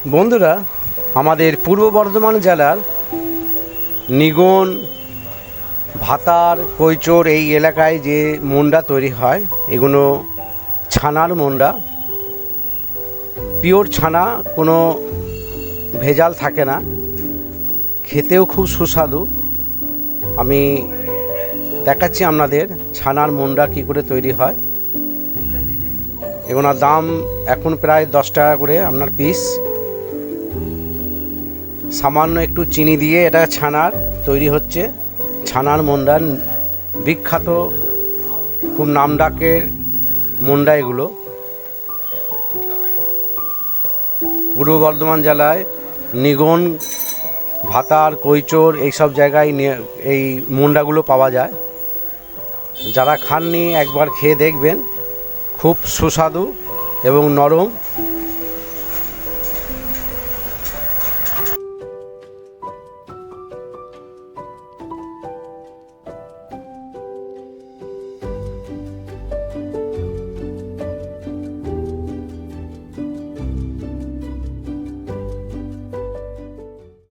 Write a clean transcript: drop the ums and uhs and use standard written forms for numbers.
বন্ধুরা, আমাদের পূর্ব বর্ধমান জেলার নিগন, ভাতার, কৈচোর এই এলাকায় যে মুন্ডা তৈরি হয়, এগুলো ছানার মুন্ডা। পিওর ছানা, কোনো ভেজাল থাকে না, খেতেও খুব সুস্বাদু। আমি দেখাচ্ছি আপনাদের ছানার মুন্ডা কী করে তৈরি হয়। এগুলোর দাম এখন প্রায় 10 টাকা করে আপনার পিস। সামান্য একটু চিনি দিয়ে এটা ছানার তৈরি হচ্ছে। ছানার মুন্ডা বিখ্যাত, খুব নামডাকের মুন্ডা এগুলো। পূর্ব বর্ধমান জেলায় নিগন, ভাতার, কৈচোর এইসব জায়গায় এই মুন্ডাগুলো পাওয়া যায়। যারা খাননি একবার খেয়ে দেখবেন, খুব সুস্বাদু এবং নরম।